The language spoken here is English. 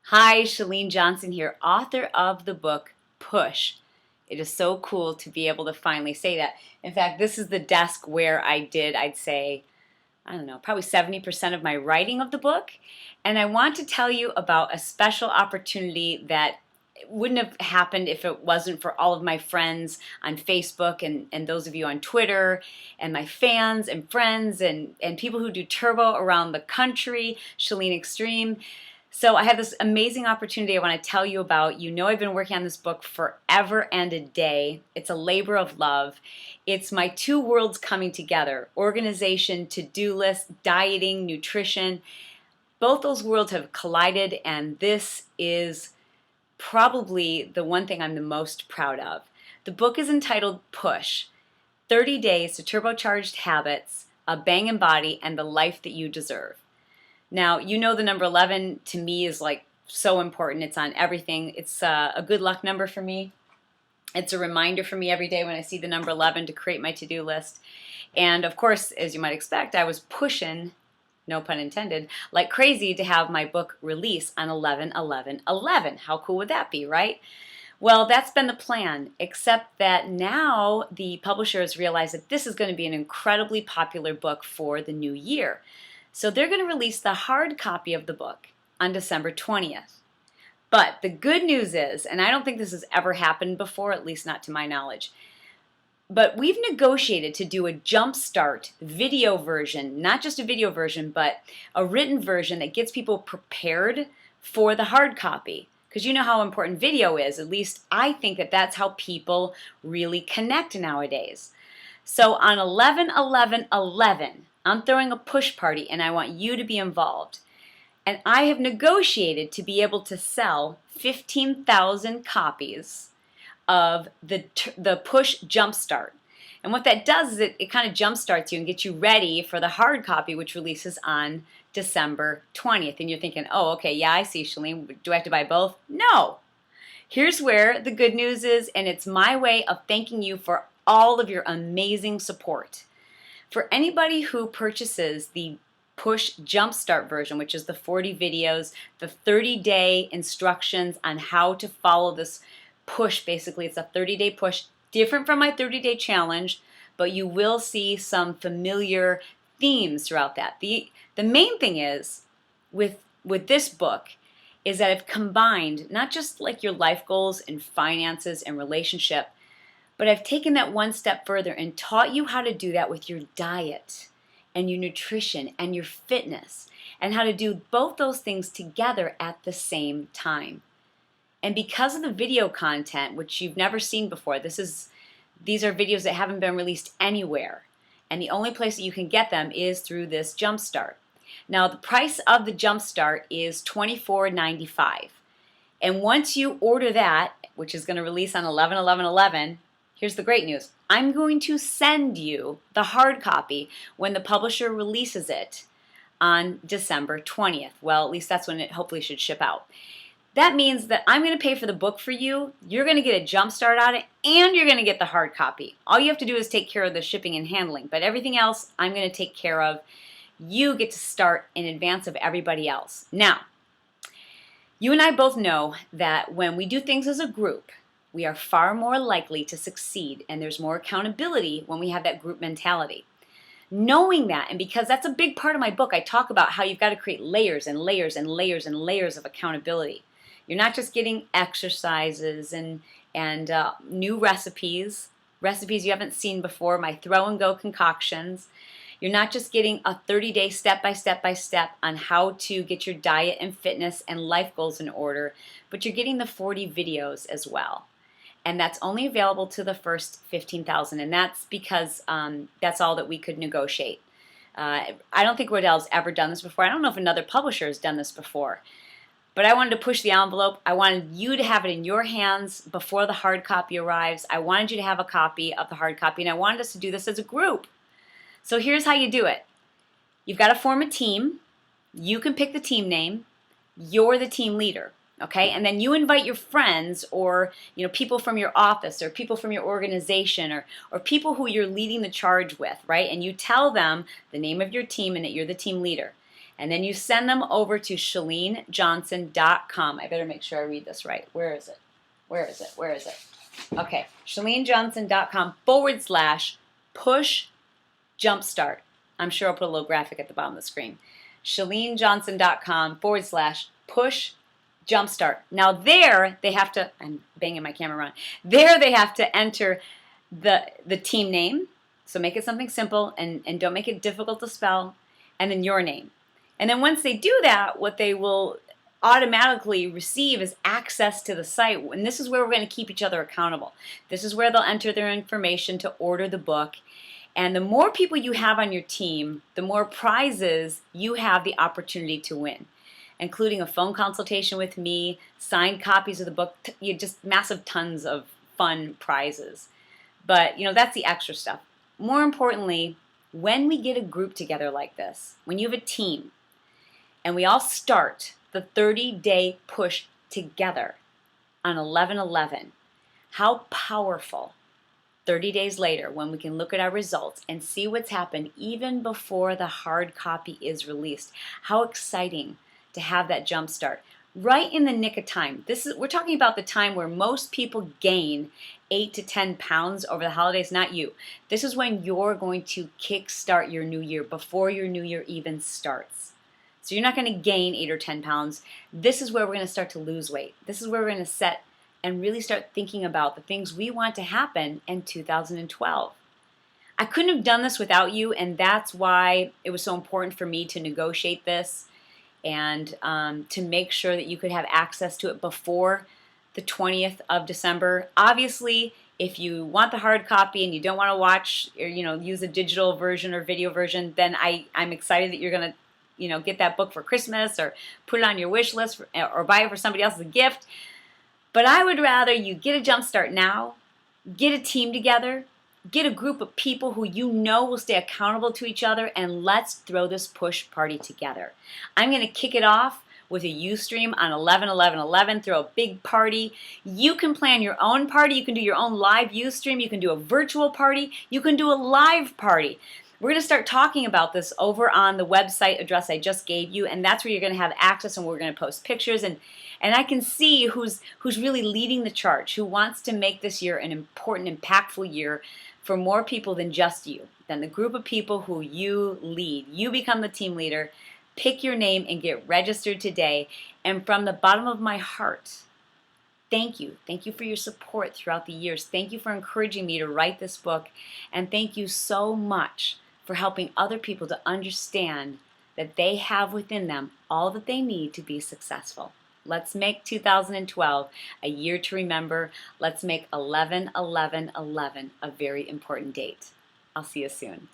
Hi, Chalene Johnson here, author of the book Push. It is so cool to be able to finally say that. In fact, this is the desk where I'd say, I don't know, probably 70% of my writing of the book. And I want to tell you about a special opportunity that wouldn't have happened if it wasn't for all of my friends on Facebook and those of you on Twitter and my fans and friends and people who do turbo around the country, Chalene Extreme. So I have this amazing opportunity I want to tell you about. You know I've been working on this book forever and a day. It's a labor of love. It's my two worlds coming together: organization, to-do list, dieting, nutrition. Both those worlds have collided, and this is probably the one thing I'm the most proud of. The book is entitled Push: 30 Days to Turbocharged Habits, a Bangin' Body, and the Life That You Deserve. Now, you know the number 11 to me is like so important. It's on everything. It's a good luck number for me. It's a reminder for me every day when I see the number 11 to create my to-do list. And of course, as you might expect, I was pushing, no pun intended, like crazy to have my book release on 11/11/11. How cool would that be, right? Well, that's been the plan, except that now the publisher has realized that this is going to be an incredibly popular book for the new year. So they're going to release the hard copy of the book on December 20th. But the good news is, and I don't think this has ever happened before, at least not to my knowledge, but we've negotiated to do a jumpstart video version, not just a video version, but a written version that gets people prepared for the hard copy. Because you know how important video is. At least I think that that's how people really connect nowadays. So on 11/11/11, I'm throwing a push party and I want you to be involved. And I have negotiated to be able to sell 15,000 copies of the Push Jumpstart. And what that does is it kind of jumpstarts you and gets you ready for the hard copy, which releases on December 20th. And you're thinking, oh, okay, yeah, I see, Chalene. Do I have to buy both? No. Here's where the good news is, and it's my way of thanking you for all of your amazing support. For anybody who purchases the Push Jumpstart version, which is the 40 videos, the 30-day instructions on how to follow this push. Basically, it's a 30-day push, different from my 30-day challenge, but you will see some familiar themes throughout that. The main thing is with this book is that I've combined not just like your life goals and finances and relationship, but I've taken that one step further and taught you how to do that with your diet and your nutrition and your fitness, and how to do both those things together at the same time. And because of the video content, which you've never seen before, these are videos that haven't been released anywhere. And the only place that you can get them is through this Jumpstart. Now, the price of the Jumpstart is $24.95. And once you order that, which is going to release on 11/11/11, here's the great news. I'm going to send you the hard copy when the publisher releases it on December 20th. Well, at least that's when it hopefully should ship out. That means that I'm going to pay for the book for you. You're going to get a jump start on it, and you're going to get the hard copy. All you have to do is take care of the shipping and handling, but everything else I'm going to take care of. You get to start in advance of everybody else. Now, you and I both know that when we do things as a group, we are far more likely to succeed, and there's more accountability when we have that group mentality. Knowing that, and because that's a big part of my book, I talk about how you've got to create layers and layers and layers and layers of accountability. You're not just getting exercises and new recipes you haven't seen before, my throw and go concoctions. You're not just getting a 30-day step-by-step on how to get your diet and fitness and life goals in order, but you're getting the 40 videos as well. And that's only available to the first 15,000, and that's because that's all that we could negotiate. I don't think Rodell's ever done this before. I don't know if another publisher has done this before. But I wanted to push the envelope. I wanted you to have it in your hands before the hard copy arrives. I wanted you to have a copy of the hard copy, and I wanted us to do this as a group. So here's how you do it. You've got to form a team. You can pick the team name. You're the team leader. Okay, and then you invite your friends or people from your office or people from your organization or people who you're leading the charge with, right? And you tell them the name of your team and that you're the team leader. And then you send them over to ChaleneJohnson.com. I better make sure I read this right. Where is it? Where is it? Where is it? Okay, ChaleneJohnson.com/push jumpstart. I'm sure I'll put a little graphic at the bottom of the screen. ChaleneJohnson.com/push jumpstart. Now there they have to, I'm banging my camera around. There they have to enter the team name. So make it something simple and don't make it difficult to spell. And then your name. And then once they do that, what they will automatically receive is access to the site. And this is where we're going to keep each other accountable. This is where they'll enter their information to order the book. And the more people you have on your team, the more prizes you have the opportunity to win, including a phone consultation with me, signed copies of the book, just massive tons of fun prizes. But, that's the extra stuff. More importantly, when we get a group together like this, when you have a team, and we all start the 30-day push together on 11/11, how powerful 30 days later when we can look at our results and see what's happened even before the hard copy is released. How exciting to have that jump start right in the nick of time. We're talking about the time where most people gain 8 to 10 pounds over the holidays, not you. This is when you're going to kickstart your new year before your new year even starts. So you're not going to gain 8 or 10 pounds. This is where we're going to start to lose weight. This is where we're going to set and really start thinking about the things we want to happen in 2012. I couldn't have done this without you, and that's why it was so important for me to negotiate this and to make sure that you could have access to it before the 20th of December. Obviously, if you want the hard copy and you don't want to watch or use a digital version or video version, then I'm excited that you're going to get that book for Christmas or put it on your wish list or buy it for somebody else as a gift. But I would rather you get a jump start now, get a team together, get a group of people who will stay accountable to each other, and let's throw this push party together. I'm going to kick it off with a Ustream on 11/11/11, throw a big party. You can plan your own party. You can do your own live Ustream. You can do a virtual party. You can do a live party. We're going to start talking about this over on the website address I just gave you, and that's where you're going to have access, and we're going to post pictures, and I can see who's really leading the charge, who wants to make this year an important, impactful year for more people than just you, than the group of people who you lead. You become the team leader. Pick your name and get registered today. And from the bottom of my heart, thank you. Thank you for your support throughout the years. Thank you for encouraging me to write this book. And thank you so much for helping other people to understand that they have within them all that they need to be successful. Let's make 2012 a year to remember. Let's make 11/11/11 a very important date. I'll see you soon.